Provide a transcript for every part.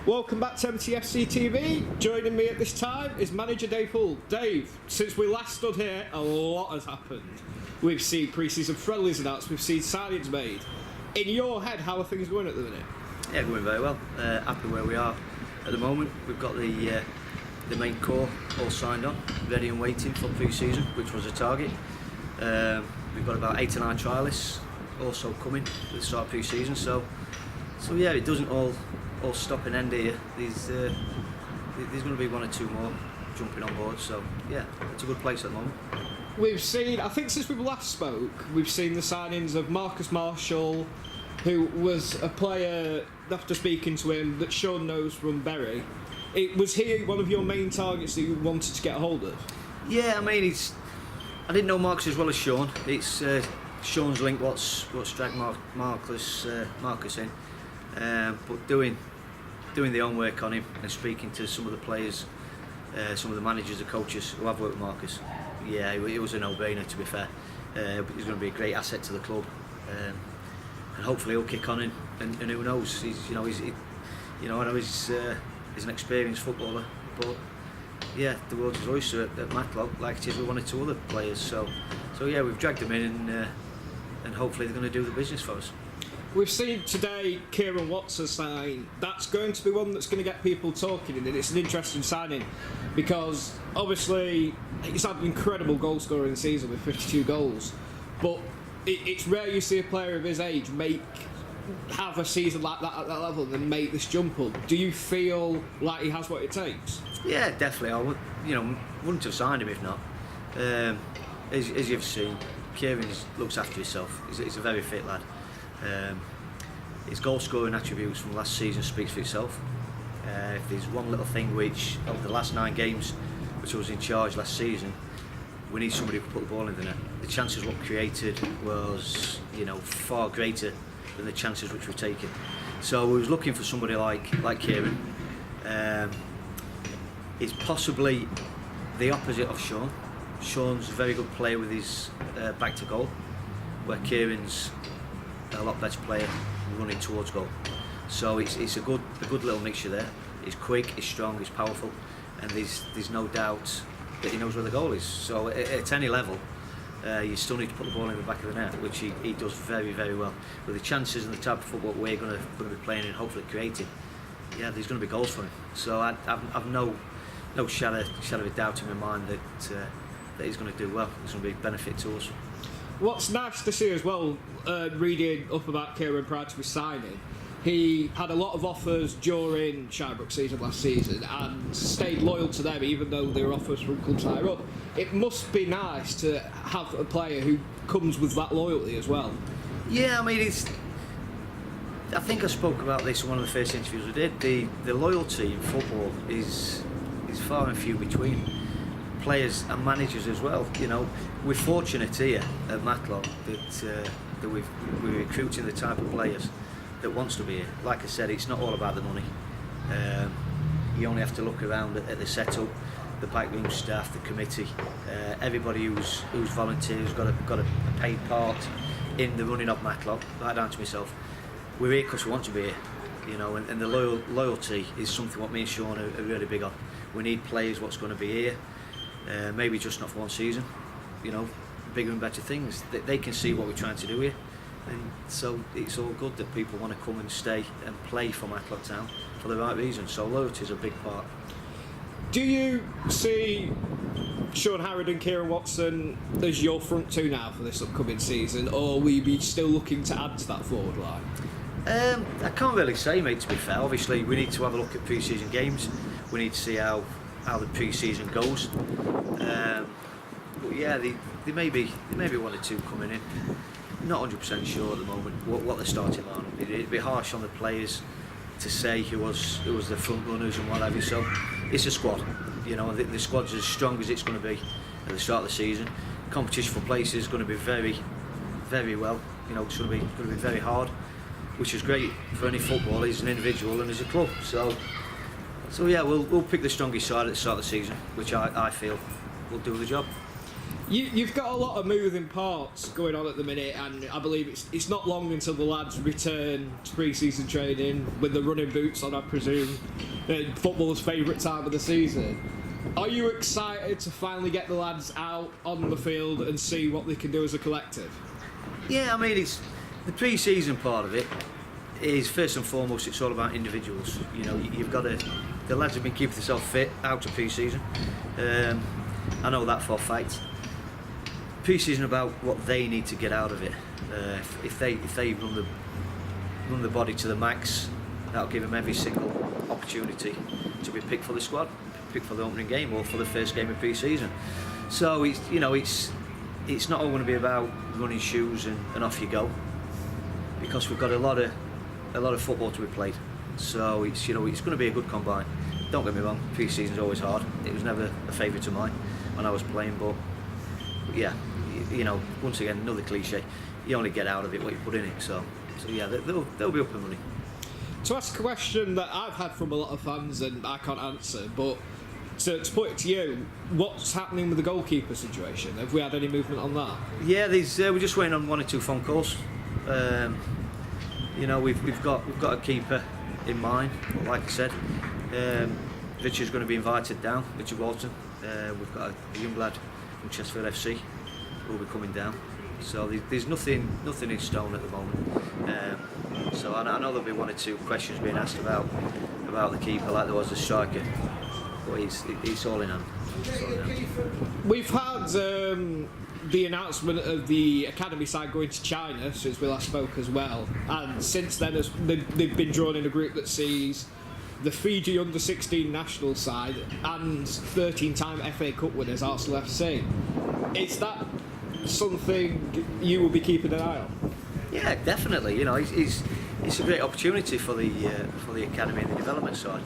Welcome back to MTFC TV. Joining me at this time is manager Dave Hoole. Dave, since we last stood here, a lot has happened. We've seen pre-season friendlies announced, we've seen signings made. In your head, how are things going at the minute? Yeah, going very well. Happy where we are at the moment. We've got the main core all signed on, ready and waiting for pre-season, which was a target. We've got about 8 or 9 trialists also coming at the start of pre-season. So yeah, it doesn't all stop and end here. There's going to be 1 or 2 more jumping on board. So yeah, it's a good place at the moment. We've seen, I think since we last spoke, we've seen the signings of Marcus Marshall, who was a player, after speaking to him, that Sean knows from Bury. Was he one of your main targets that you wanted to get a hold of? Yeah, I mean, I didn't know Marcus as well as Sean. It's Sean's link what's dragged Marcus in. But doing the homework on him and speaking to some of the players, some of the managers, the coaches who have worked with Marcus, yeah, it was a no-brainer, to be fair. But he's going to be a great asset to the club, and hopefully he'll kick on and who knows? I know he's an experienced footballer, but yeah, the world's his oyster at Matlock, like it is with 1 or 2 other players. So yeah, we've dragged him in, and hopefully they're going to do the business for us. We've seen today Kieran Watson sign. That's going to be one that's going to get people talking, and it's an interesting signing because obviously he's had an incredible goal scorer in the season with 52 goals, but it's rare you see a player of his age have a season like that at that level and then make this jump up. Do you feel like he has what it takes? Yeah, definitely. I wouldn't have signed him if not. As you've seen, Kieran looks after himself. He's a very fit lad. His goal scoring attributes from last season speaks for itself. If there's one little thing which, of the last 9 games which I was in charge last season, we need somebody who can put the ball in the net. The chances what created was far greater than the chances which were taken. So we was looking for somebody like Kieran. It's possibly the opposite of Sean. Sean's a very good player with his back to goal, where Kieran's a lot better player running towards goal. So it's a good little mixture there. He's quick, he's strong, he's powerful, and there's no doubt that he knows where the goal is. So at any level, you still need to put the ball in the back of the net, which he does very, very well. With the chances and the type of football we're going to be playing and hopefully creating, yeah, there's going to be goals for him. So I've no shadow of a doubt in my mind that he's going to do well. It's going to be a benefit to us. What's nice to see as well, reading up about Kieran prior to his signing, he had a lot of offers during Shirebrook season last season and stayed loyal to them even though they were offers from clubs higher up. It must be nice to have a player who comes with that loyalty as well. Yeah, I mean, I think I spoke about this in one of the first interviews we did. The loyalty in football is far and few between. Players and managers as well. We're fortunate here at Matlock that we're recruiting the type of players that wants to be here. Like I said, it's not all about the money. You only have to look around at the setup, the backroom staff, the committee, everybody who's volunteers got a paid part in the running of Matlock, right down to myself. We're here because we want to be here, and the loyalty is something what me and Sean are really big on. We need players what's going to be here. Maybe just not for 1 season, bigger and better things. They can see what we're trying to do here, and so it's all good that people want to come and stay and play for Matlock Town for the right reason. So loyalty is a big part. Do you see Sean Harrod and Kieran Watson as your front 2 now for this upcoming season, or will you be still looking to add to that forward line? I can't really say, mate, to be fair. Obviously we need to have a look at pre-season games. We need to see how the pre-season goes. But yeah, there may be 1 or 2 coming in. Not 100% sure at the moment what the starting line will be. It'd be harsh on the players to say who was the front runners and whatever. So it's a squad, the squad's as strong as it's going to be at the start of the season. Competition for places is going to be very, very well. It's going to be very hard, which is great for any footballer as an individual and as a club. So yeah, we'll pick the strongest side at the start of the season, which I feel will do the job. You've got a lot of moving parts going on at the minute, and I believe it's not long until the lads return to pre-season training with the running boots on, I presume, football's favourite time of the season. Are you excited to finally get the lads out on the field and see what they can do as a collective? Yeah, I mean, it's the pre-season part of it is first and foremost. It's all about individuals. You know, you've got to. The lads have been keeping themselves fit out of pre-season. I know that for a fact. Pre-season about what they need to get out of it. If they run the body to the max, that'll give them every single opportunity to be picked for the squad, picked for the opening game or for the first game of pre-season. So it's not all going to be about running shoes and off you go, because we've got a lot of football to be played. So it's going to be a good combine. Don't get me wrong, pre-season's always hard. It was never a favourite of mine when I was playing, but yeah, once again, another cliche. You only get out of it what you put in it. So yeah, they'll be up and running. To ask a question that I've had from a lot of fans and I can't answer, but to put it to you, what's happening with the goalkeeper situation? Have we had any movement on that? Yeah, we're just waiting on 1 or 2 phone calls. We've got a keeper in mind. Like I said, Richard's going to be invited down. Richard Walton. We've got a young lad from Chesterfield FC who will be coming down. So there's nothing in stone at the moment. So I know there'll be 1 or 2 questions being asked about the keeper, like there was the striker. But it's all in hand. We've had the announcement of the academy side going to China since we last spoke as well, and since then they've been drawn in a group that sees the Fiji under-16 national side and 13-time FA Cup winners Arsenal FC. Is that something you will be keeping an eye on? Yeah, definitely. It's a great opportunity for the academy and the development side.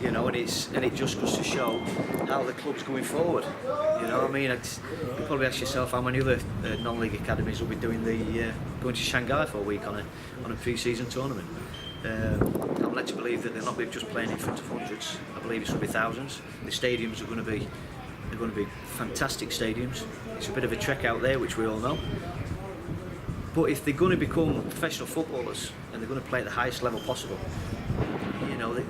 And it just goes to show how the club's going forward. You probably ask yourself how many other non-league academies will be doing going to Shanghai for a week on a pre-season tournament. I'm led to believe that they're not just playing in front of hundreds. I believe it's going to be thousands. The stadiums are going to be fantastic stadiums. It's a bit of a trek out there, which we all know. But if they're going to become professional footballers and they're going to play at the highest level possible,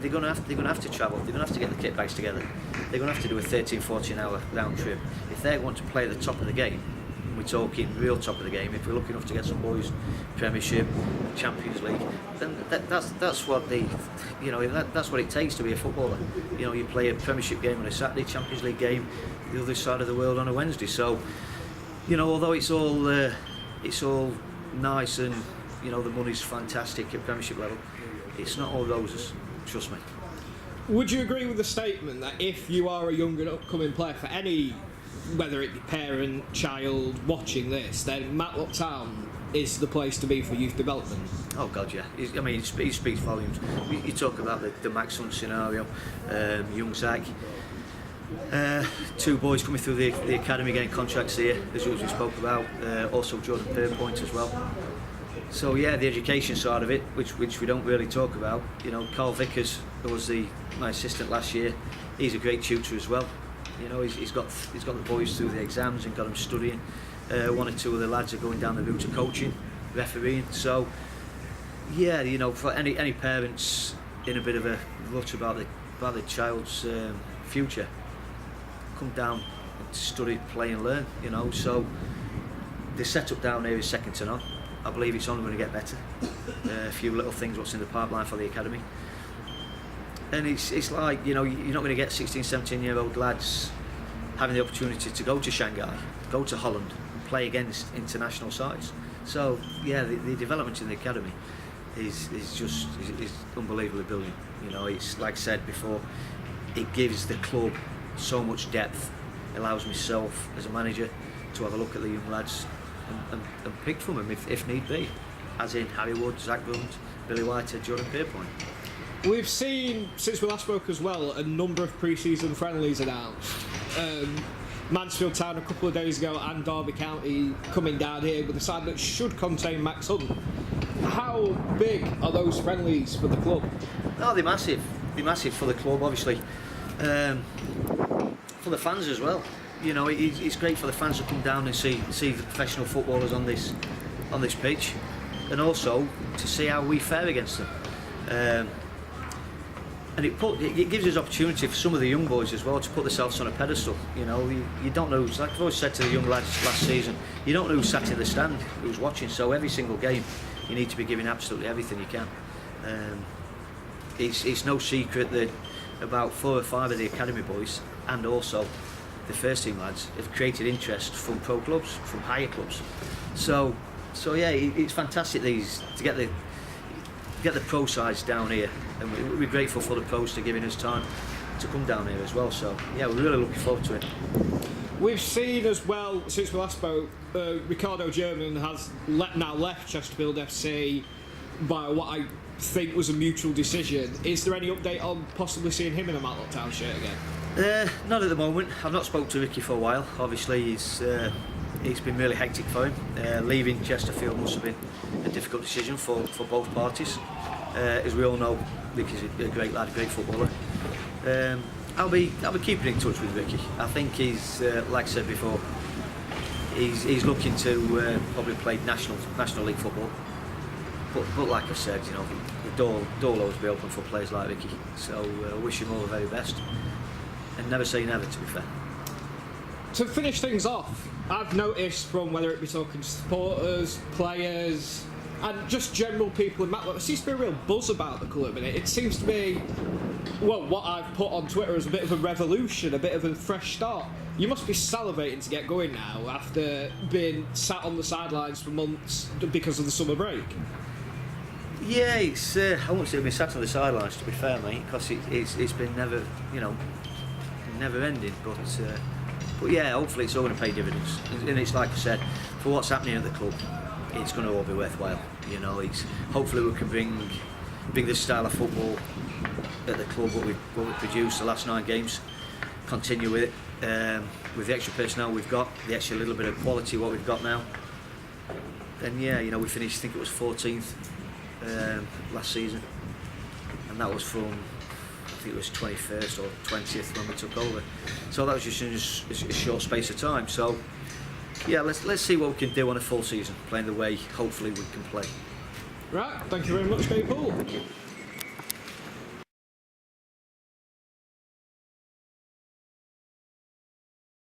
they're going to have to travel. They're going to have to get the kit bags together. They're going to have to do a 13-14 hour round trip. If they want to play at the top of the game, and we're talking real top of the game, if we're lucky enough to get some boys Premiership, Champions League, then that's what that's what it takes to be a footballer. You play a Premiership game on a Saturday, Champions League game the other side of the world on a Wednesday. So, although it's all nice and the money's fantastic at Premiership level, it's not all roses. Trust me. Would you agree with the statement that if you are a young and upcoming player, for any, whether it be parent, child, watching this, then Matlock Town is the place to be for youth development? Oh God, yeah. It speaks volumes. You talk about the Max Hunt scenario, young Zach, 2 boys coming through the academy getting contracts here, as we spoke about, also Jordan Pierpoint as well. So yeah, the education side of it, which we don't really talk about. Carl Vickers, who was my assistant last year, he's a great tutor as well. He's got the boys through the exams and got them studying. 1 or 2 of the lads are going down the route of coaching, refereeing. So yeah, for any parents in a bit of a rut about the child's future, come down to study, play and learn. So the setup down here is second to none. I believe it's only going to get better. A few little things what's in the pipeline for the academy. And it's like, you're not going to get 16, 17-year-old lads having the opportunity to go to Shanghai, go to Holland, and play against international sides. So yeah, the development in the academy is unbelievably brilliant. It's like I said before, it gives the club so much depth. It allows myself as a manager to have a look at the young lads and pick from them if need be, as in Harry Wood, Zach Brunt, Billy White, Jordan Pierpoint. We've seen, since we last spoke as well, a number of pre-season friendlies announced. Mansfield Town a couple of days ago and Derby County coming down here with a side that should contain Max Hunt. How big are those friendlies for the club? No, they're massive. They're massive for the club, obviously. For the fans as well. You know, it's great for the fans to come down and see the professional footballers on this pitch, and also to see how we fare against them. And it gives us opportunity for some of the young boys as well to put themselves on a pedestal. You know, you don't know, like I've always said to the young lads last season, you don't know who's sat in the stand, who's watching. So every single game, you need to be giving absolutely everything you can. It's no secret that about 4 or 5 of the academy boys and also the first team lads have created interest from pro clubs, from higher clubs. So yeah, it's fantastic to get the pro sides down here, and we're grateful for the pros to giving us time to come down here as well. So yeah, we're really looking forward to it. We've seen as well, since we last spoke, Ricardo German has now left Chesterfield FC by what I think was a mutual decision. Is there any update on possibly seeing him in a Matlock Town shirt again? Not at the moment. I've not spoke to Ricky for a while. Obviously it's been really hectic for him. Leaving Chesterfield must have been a difficult decision for both parties. As we all know, Ricky's a great lad, a great footballer. I'll be keeping in touch with Ricky. I think he's, like I said before, he's looking to probably play national league football. But like I said, you know, the door will always be open for players like Ricky. So wish him all the very best, and never say never, to be fair. To finish things off, I've noticed from whether it be talking to supporters, players, and just general people in Matlock, there seems to be a real buzz about the club, and it seems to be, well, what I've put on Twitter as a bit of a revolution, a bit of a fresh start. You must be salivating to get going now after being sat on the sidelines for months because of the summer break. Yeah, it's I won't say I've been sat on the sidelines, to be fair, mate, because it's been never ending. But yeah, hopefully it's all going to pay dividends. And it's like I said, for what's happening at the club, it's going to all be worthwhile. You know, it's hopefully we can bring this style of football at the club, what we produced the last 9 games, continue with it with the extra personnel we've got, the extra little bit of quality what we've got now. Then yeah, you know, we finished, I think it was 14th last season, and that was from, I think it was 21st or 20th when we took over. So that was just in a short space of time. So yeah, let's see what we can do on a full season, playing the way hopefully we can play. Right, thank you very much, David Hoole.